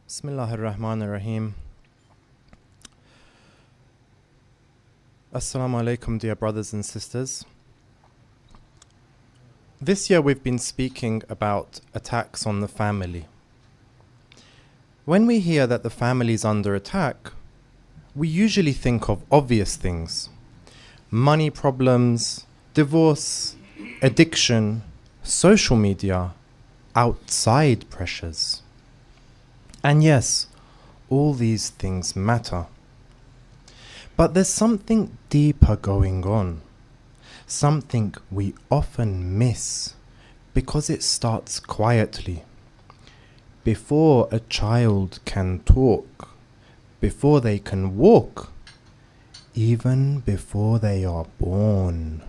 Bismillahir Rahmanir Rahim. Assalamu alaikum, dear brothers and sisters. This year we've been speaking about attacks on the family. When we hear that the family is under attack, we usually think of obvious things: money problems, divorce, addiction, social media, outside pressures. And yes, all these things matter. But there's something deeper going on, something we often miss because it starts quietly. Before a child can talk, before they can walk, even before they are born.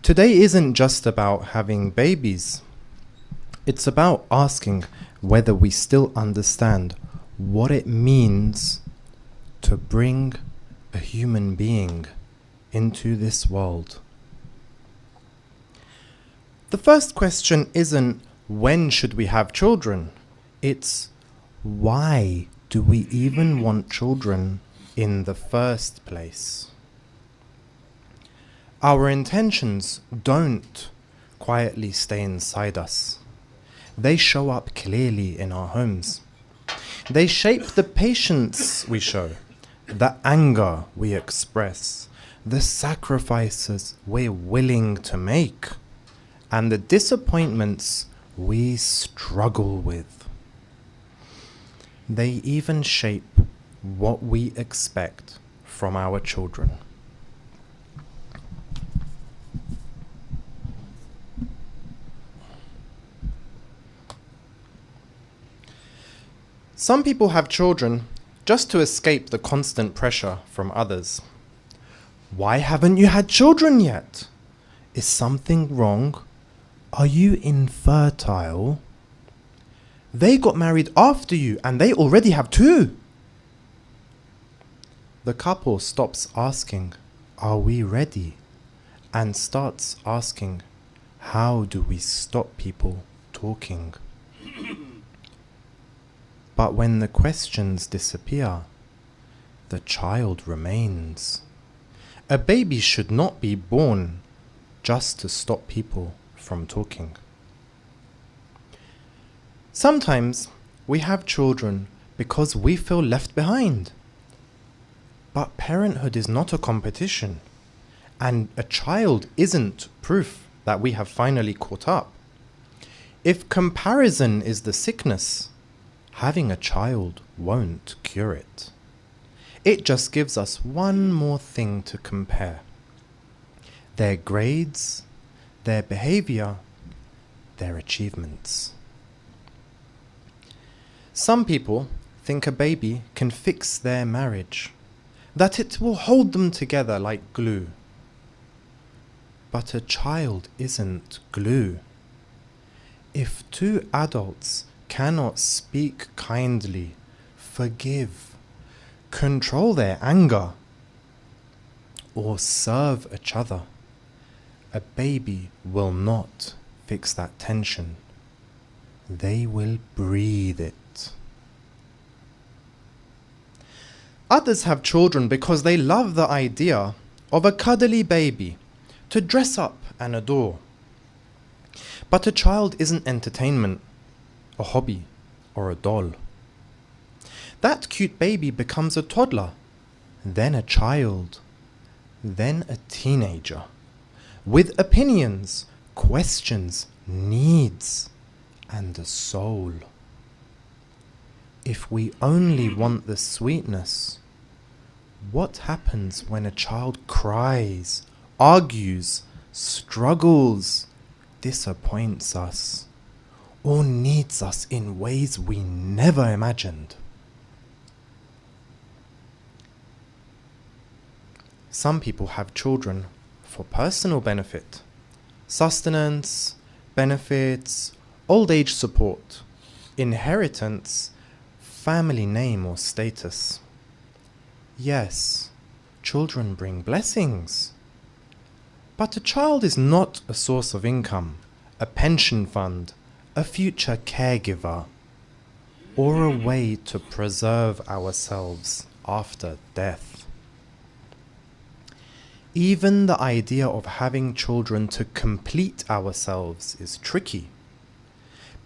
Today isn't just about having babies. It's about asking whether we still understand what it means to bring a human being into this world. The first question isn't when should we have children? It's why do we even want children in the first place? Our intentions don't quietly stay inside us. They show up clearly in our homes. They shape the patience we show, the anger we express, the sacrifices we're willing to make, and the disappointments we struggle with. They even shape what we expect from our children. Some people have children just to escape the constant pressure from others. Why haven't you had children yet? Is something wrong? Are you infertile? They got married after you and they already have two. The couple stops asking, "Are we ready?" and starts asking, "How do we stop people talking?" But when the questions disappear, the child remains. A baby should not be born just to stop people from talking. Sometimes we have children because we feel left behind. But parenthood is not a competition, and a child isn't proof that we have finally caught up. If comparison is the sickness, having a child won't cure it. It just gives us one more thing to compare: their grades, their behavior, their achievements. Some people think a baby can fix their marriage, that it will hold them together like glue. But a child isn't glue. If two adults cannot speak kindly, forgive, control their anger, or serve each other, a baby will not fix that tension. They will breathe it. Others have children because they love the idea of a cuddly baby to dress up and adore. But a child isn't entertainment, a hobby, or a doll. That cute baby becomes a toddler, then a child, then a teenager, with opinions, questions, needs, and a soul. If we only want the sweetness, what happens when a child cries, argues, struggles, disappoints us, or needs us in ways we never imagined? Some people have children for personal benefit, sustenance, benefits, old age support, inheritance, family name or status. Yes, children bring blessings. But a child is not a source of income, a pension fund, a future caregiver. or a way to preserve ourselves after death. Even the idea of having children to complete ourselves is tricky.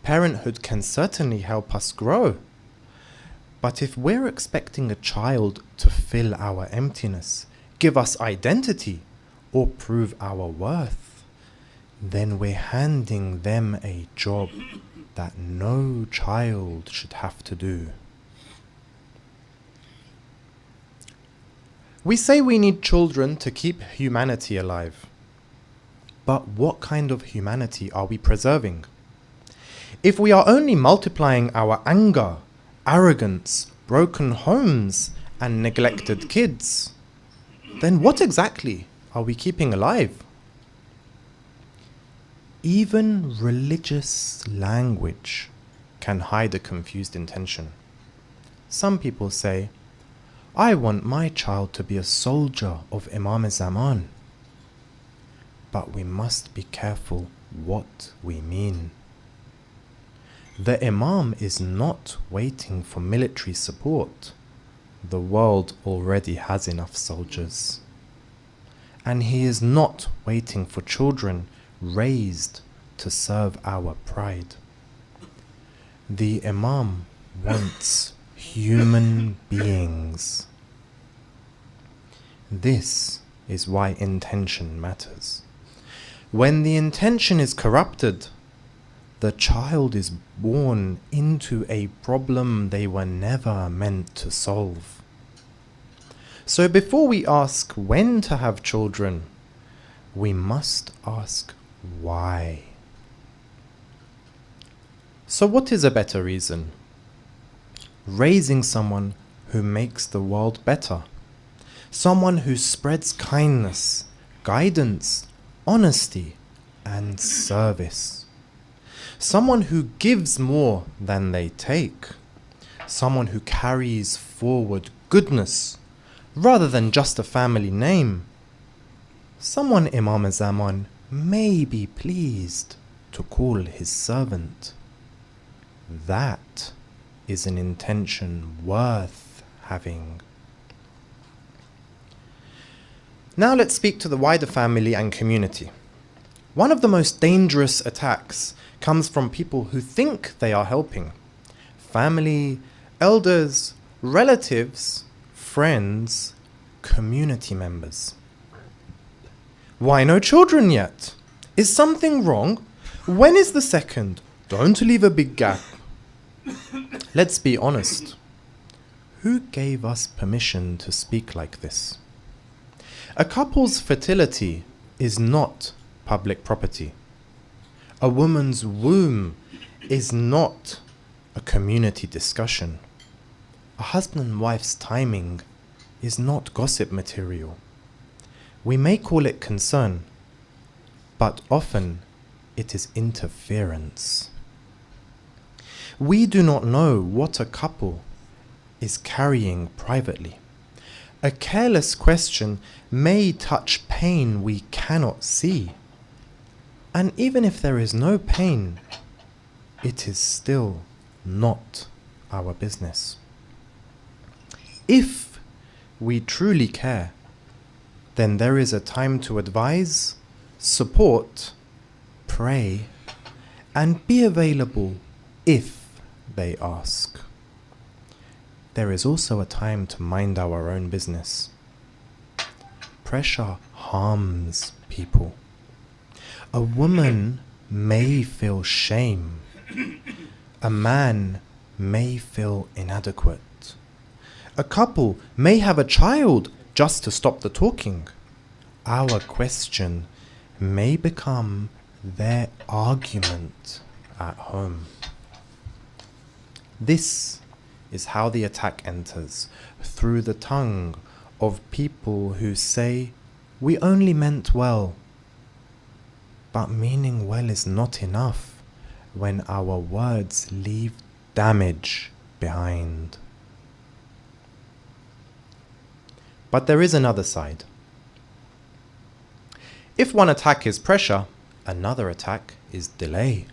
Parenthood can certainly help us grow. But if we're expecting a child to fill our emptiness, give us identity, or prove our worth, then we're handing them a job that no child should have to do. We say we need children to keep humanity alive. But what kind of humanity are we preserving? If we are only multiplying our anger, arrogance, broken homes, and neglected kids, then what exactly are we keeping alive? Even religious language can hide a confused intention. Some people say, I want my child to be a soldier of Imam Zaman. But we must be careful what we mean. The Imam is not waiting for military support. The world already has enough soldiers. And he is not waiting for children raised to serve our pride. The Imam wants human beings. This is why intention matters. When the intention is corrupted, the child is born into a problem they were never meant to solve. So before we ask when to have children, we must ask why. So what is a better reason? Raising someone who makes the world better. Someone who spreads kindness, guidance, honesty, and service. Someone who gives more than they take. Someone who carries forward goodness rather than just a family name. Someone Imam Zaman may be pleased to call his servant. That is an intention worth having. Now let's speak to the wider family and community. One of the most dangerous attacks comes from people who think they are helping. Family, elders, relatives, friends, community members. Why no children yet? Is something wrong? When is the second? Don't leave a big gap. Let's be honest. Who gave us permission to speak like this? A couple's fertility is not public property. A woman's womb is not a community discussion. A husband and wife's timing is not gossip material. We may call it concern, but often it is interference. We do not know what a couple is carrying privately. A careless question may touch pain we cannot see. And even if there is no pain, it is still not our business. If we truly care, then there is a time to advise, support, pray, and be available if they ask. There is also a time to mind our own business. Pressure harms people. A woman may feel shame. A man may feel inadequate. A couple may have a child just to stop the talking. Our question may become their argument at home. This is how the attack enters, through the tongue of people who say, "We only meant well." But meaning well is not enough when our words leave damage behind. But there is another side. If one attack is pressure, another attack is delay.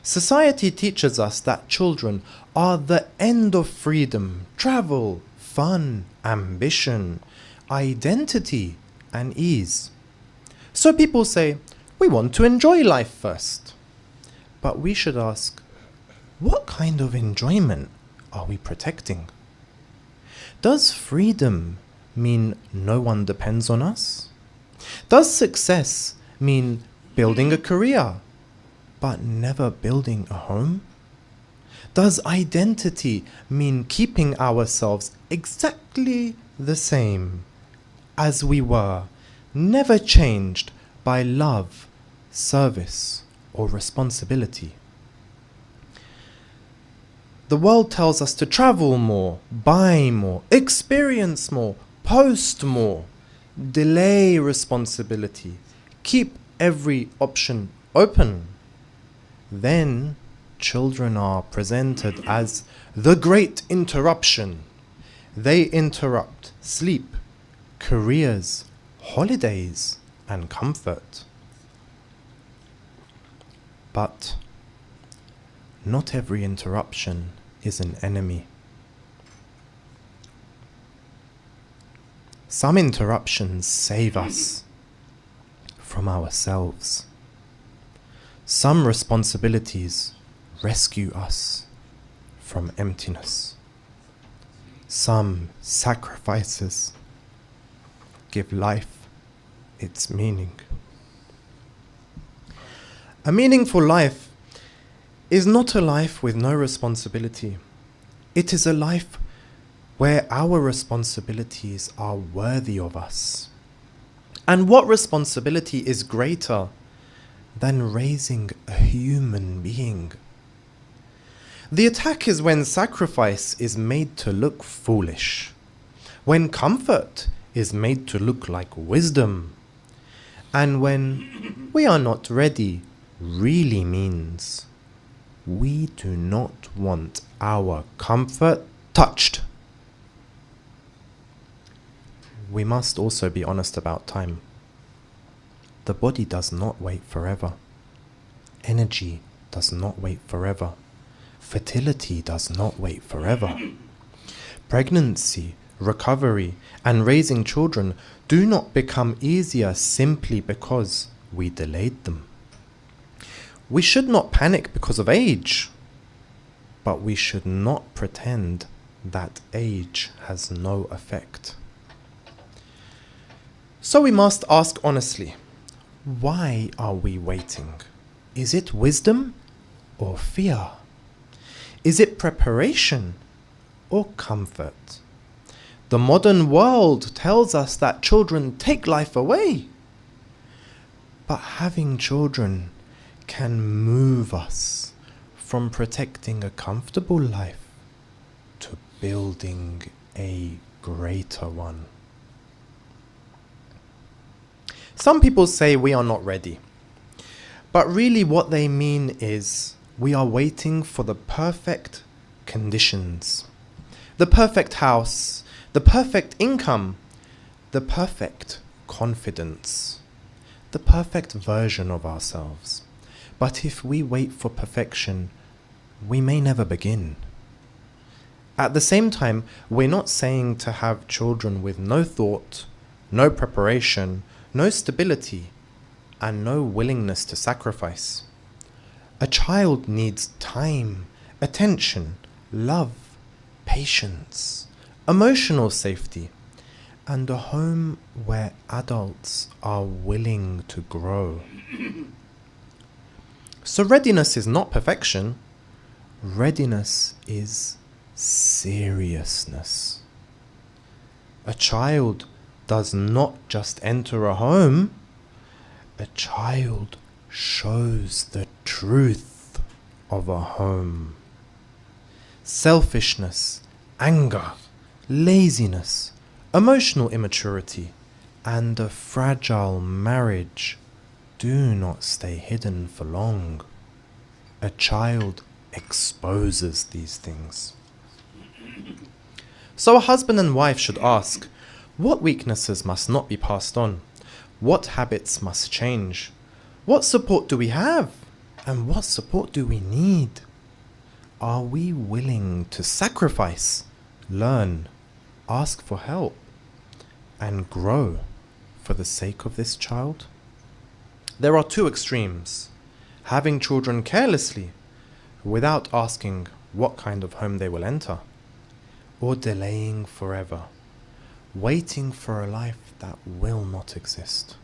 Society teaches us that children are the end of freedom, travel, fun, ambition, identity, and ease. So people say, we want to enjoy life first. But we should ask, what kind of enjoyment are we protecting? Does freedom mean no one depends on us? Does success mean building a career, but never building a home? Does identity mean keeping ourselves exactly the same as we were, never changed by love, service, or responsibility? The world tells us to travel more, buy more, experience more, post more, delay responsibility, keep every option open. Then children are presented as the great interruption. They interrupt sleep, careers, holidays, and comfort. But not every interruption is an enemy. Some interruptions save us from ourselves. Some responsibilities rescue us from emptiness. Some sacrifices give life its meaning. A meaningful life is not a life with no responsibility. It is a life where our responsibilities are worthy of us. And what responsibility is greater than raising a human being? The attack is when sacrifice is made to look foolish, when comfort is made to look like wisdom, and when we are not ready really means we do not want our comfort touched. We must also be honest about time. The body does not wait forever. Energy does not wait forever. Fertility does not wait forever. Pregnancy, recovery, and raising children do not become easier simply because we delayed them. We should not panic because of age, but we should not pretend that age has no effect. So we must ask honestly, why are we waiting? Is it wisdom or fear? Is it preparation or comfort? The modern world tells us that children take life away, but having children can move us from protecting a comfortable life to building a greater one. Some people say we are not ready, but really what they mean is we are waiting for the perfect conditions, the perfect house, the perfect income, the perfect confidence, the perfect version of ourselves. But if we wait for perfection, we may never begin. At the same time, we're not saying to have children with no thought, no preparation, no stability, and no willingness to sacrifice. A child needs time, attention, love, patience, emotional safety, and a home where adults are willing to grow. So readiness is not perfection. Readiness is seriousness. A child does not just enter a home. A child shows the truth of a home. Selfishness, anger, laziness, emotional immaturity, and a fragile marriage do not stay hidden for long. A child exposes these things. So a husband and wife should ask, what weaknesses must not be passed on? What habits must change? What support do we have? And what support do we need? Are we willing to sacrifice, learn, ask for help, and grow for the sake of this child? There are two extremes: having children carelessly, without asking what kind of home they will enter, or delaying forever, waiting for a life that will not exist.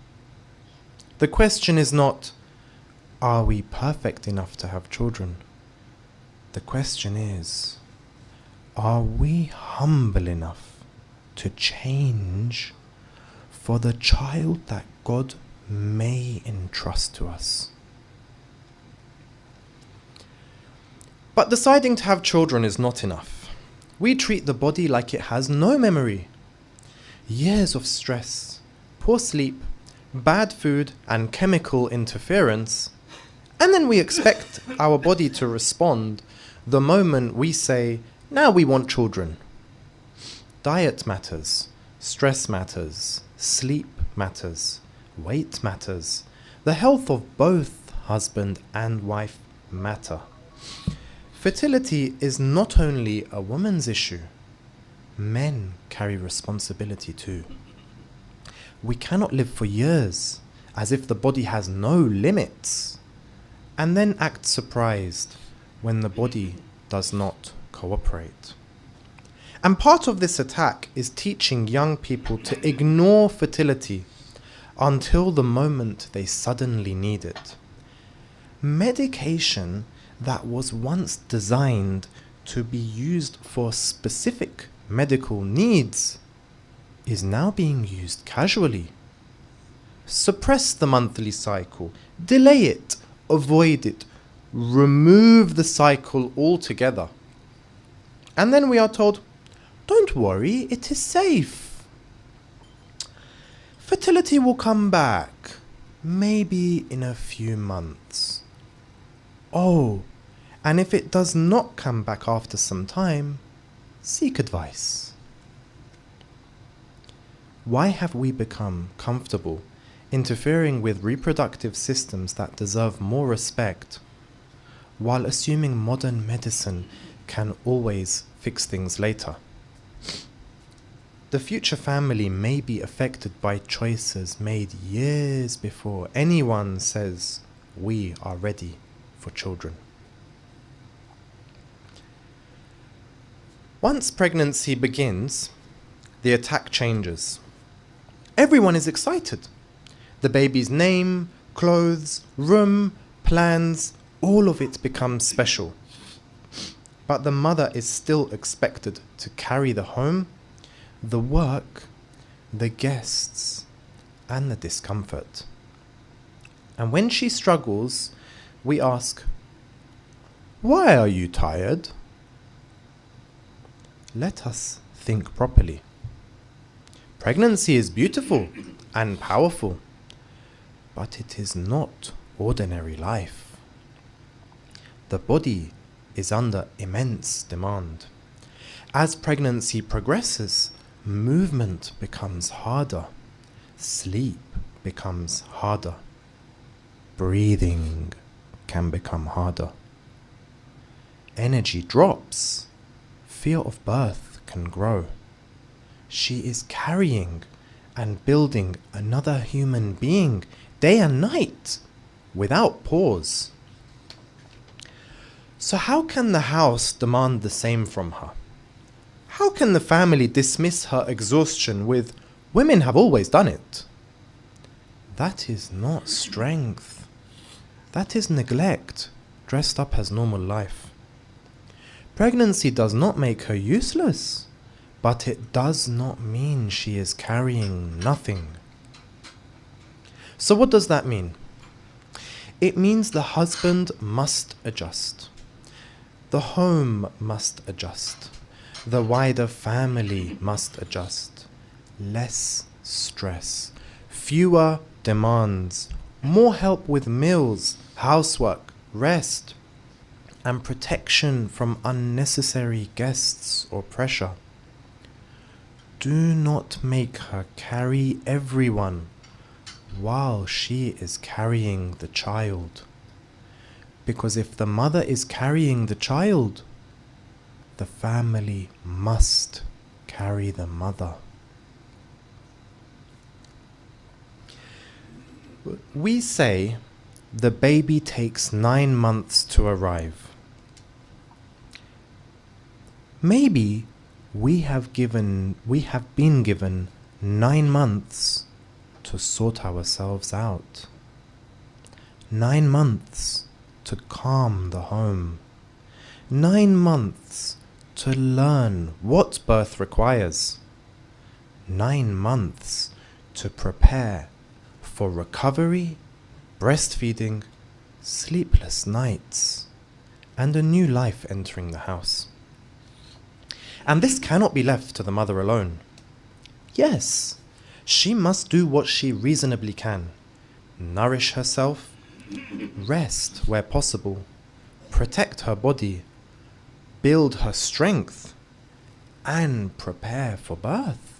The question is not, are we perfect enough to have children? The question is, are we humble enough to change for the child that God may entrust to us? But deciding to have children is not enough. We treat the body like it has no memory. Years of stress, poor sleep, bad food, and chemical interference, and then we expect our body to respond the moment we say, now we want children. Diet matters, stress matters, sleep matters, weight matters. The health of both husband and wife matter. Fertility is not only a woman's issue. Men carry responsibility too. We cannot live for years as if the body has no limits, and then act surprised when the body does not cooperate. And part of this attack is teaching young people to ignore fertility until the moment they suddenly need it. Medication that was once designed to be used for specific medical needs is now being used casually. Suppress the monthly cycle, delay it, avoid it, remove the cycle altogether. And then we are told, don't worry, it is safe. Fertility will come back, maybe in a few months. Oh, and if it does not come back after some time, seek advice. Why have we become comfortable interfering with reproductive systems that deserve more respect, while assuming modern medicine can always fix things later? The future family may be affected by choices made years before anyone says we are ready for children. Once pregnancy begins, the attack changes. Everyone is excited. The baby's name, clothes, room, plans, all of it becomes special. But the mother is still expected to carry the home, the work, the guests, and the discomfort. And when she struggles, we ask, "Why are you tired?" Let us think properly. Pregnancy is beautiful and powerful, but it is not ordinary life. The body is under immense demand. As pregnancy progresses, movement becomes harder, sleep becomes harder, breathing can become harder. Energy drops, fear of birth can grow. She is carrying and building another human being day and night without pause. So how can the house demand the same from her? How can the family dismiss her exhaustion with, "Women have always done it"? That is not strength. That is neglect dressed up as normal life. Pregnancy does not make her useless, but it does not mean she is carrying nothing. So what does that mean? It means the husband must adjust. The home must adjust. The wider family must adjust. Less stress, fewer demands, more help with meals, housework, rest, and protection from unnecessary guests or pressure. Do not make her carry everyone while she is carrying the child. Because if the mother is carrying the child, the family must carry the mother. We say the baby takes 9 months to arrive. Maybe we have been given 9 months to sort ourselves out. 9 months to calm the home. 9 months to learn what birth requires. 9 months to prepare for recovery, breastfeeding, sleepless nights, and a new life entering the house. And this cannot be left to the mother alone. Yes, she must do what she reasonably can. Nourish herself, rest where possible, protect her body, build her strength, and prepare for birth.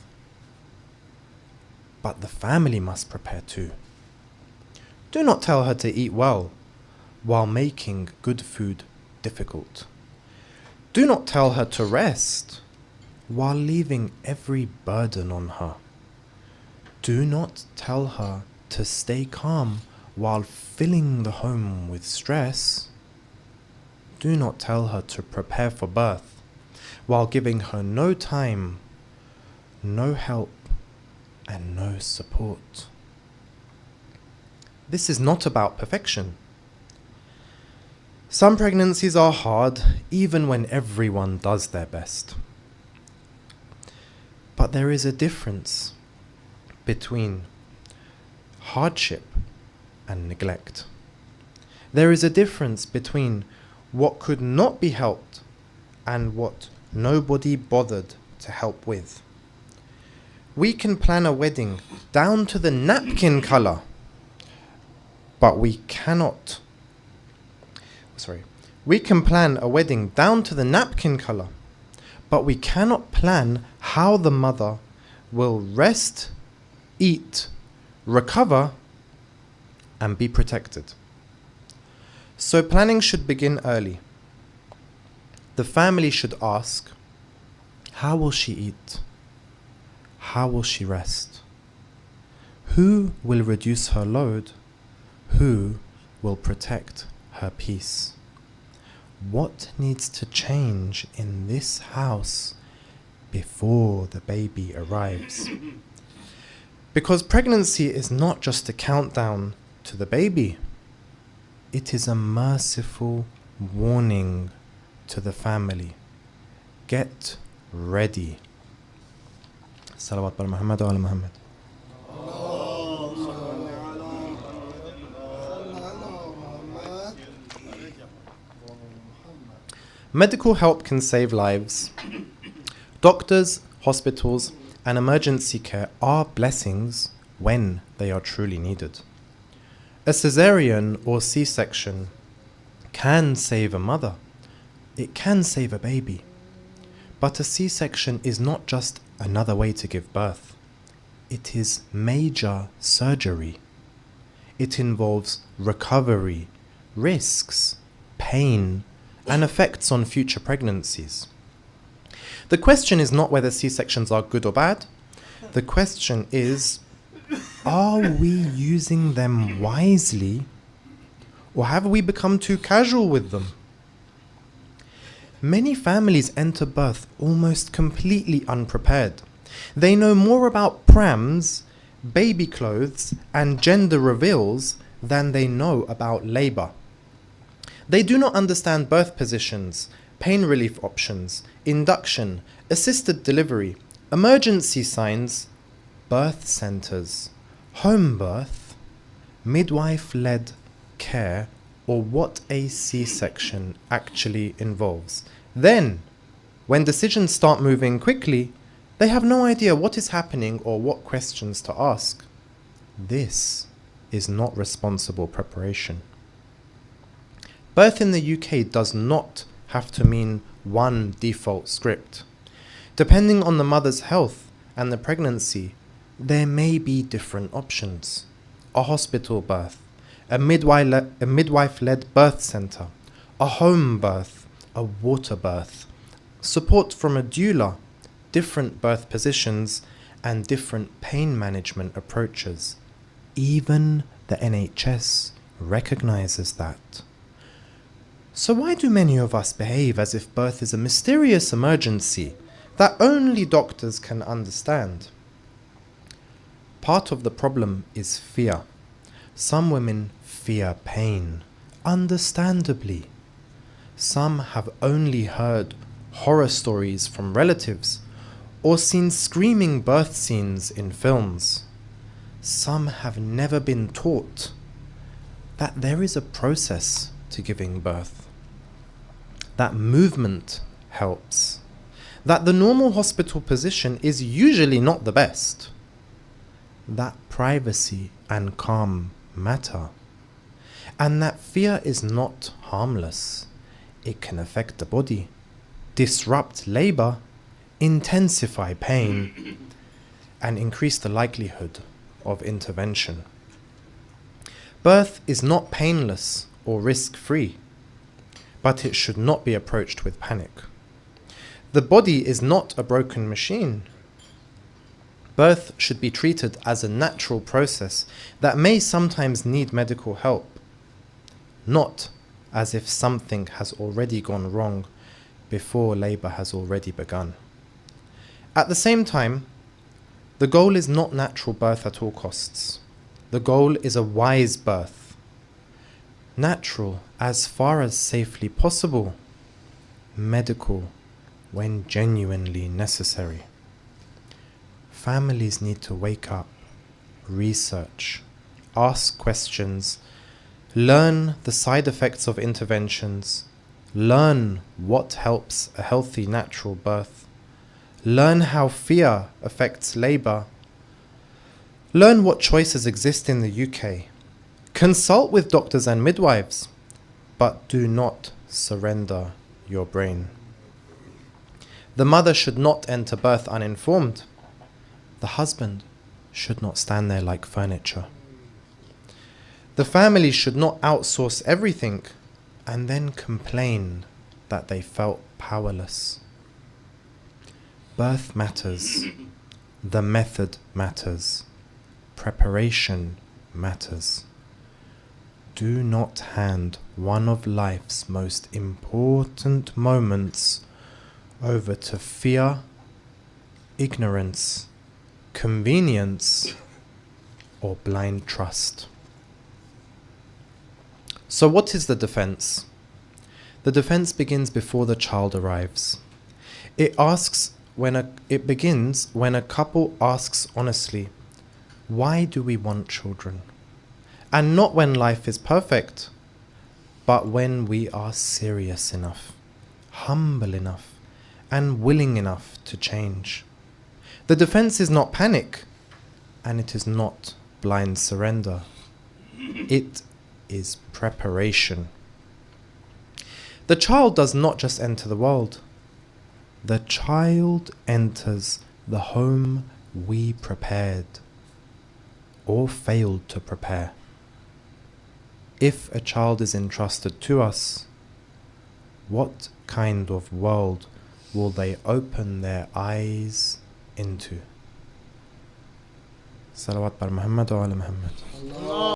But the family must prepare too. Do not tell her to eat well while making good food difficult. Do not tell her to rest while leaving every burden on her. Do not tell her to stay calm while filling the home with stress. Do not tell her to prepare for birth while giving her no time, no help, and no support. This is not about perfection. Some pregnancies are hard even when everyone does their best. But there is a difference between hardship and neglect. There is a difference between what could not be helped and what nobody bothered to help with. We can plan a wedding down to the napkin color, but we can plan a wedding down to the napkin color, but we cannot plan how the mother will rest, eat, recover, and be protected. So planning should begin early. The family should ask, how will she eat? How will she rest? Who will reduce her load? Who will protect her peace? What needs to change in this house before the baby arrives? Because pregnancy is not just a countdown to the baby. It is a merciful warning to the family. Get ready. Salawat ala Muhammad wa ala Muhammad. Medical help can save lives. Doctors, hospitals, and emergency care are blessings when they are truly needed. A cesarean or C-section can save a mother. It can save a baby. But a C-section is not just another way to give birth. It is major surgery. It involves recovery, risks, pain, and effects on future pregnancies. The question is not whether C-sections are good or bad. The question is, are we using them wisely, or have we become too casual with them? Many families enter birth almost completely unprepared. They know more about prams, baby clothes, and gender reveals than they know about labor. They do not understand birth positions, pain relief options, induction, assisted delivery, emergency signs, birth centers, home birth, midwife-led care, or what a C-section actually involves. Then, when decisions start moving quickly, they have no idea what is happening or what questions to ask. This is not responsible preparation. Birth in the UK does not have to mean one default script. Depending on the mother's health and the pregnancy, there may be different options. A hospital birth, a midwife-led birth center, a home birth, a water birth, support from a doula, different birth positions, and different pain management approaches. Even the NHS recognizes that. So why do many of us behave as if birth is a mysterious emergency that only doctors can understand? Part of the problem is fear. Some women fear pain, understandably. Some have only heard horror stories from relatives or seen screaming birth scenes in films. Some have never been taught that there is a process to giving birth, that movement helps, that the normal hospital position is usually not the best, that privacy and calm matter, and that fear is not harmless. It can affect the body, disrupt labor, intensify pain, and increase the likelihood of intervention. Birth is not painless or risk-free, but it should not be approached with panic. The body is not a broken machine. Birth should be treated as a natural process that may sometimes need medical help, not as if something has already gone wrong before labor has already begun. At the same time, the goal is not natural birth at all costs. The goal is a wise birth, natural as far as safely possible, medical when genuinely necessary. Families need to wake up, research, ask questions, learn the side effects of interventions, learn what helps a healthy natural birth, learn how fear affects labor, learn what choices exist in the UK, consult with doctors and midwives, but do not surrender your brain. The mother should not enter birth uninformed. The husband should not stand there like furniture. The family should not outsource everything and then complain that they felt powerless. Birth matters. The method matters. Preparation matters. Do not hand one of life's most important moments over to fear, ignorance, convenience, or blind trust. So what is the defense? The defense begins before the child arrives. It begins when a couple asks honestly, why do we want children? And not when life is perfect, but when we are serious enough, humble enough, and willing enough to change. The defense is not panic, and it is not blind surrender. It is preparation. The child does not just enter the world. The child enters the home we prepared or failed to prepare. If a child is entrusted to us, what kind of world will they open their eyes into? Salawat bar Muhammad wa ala Muhammad.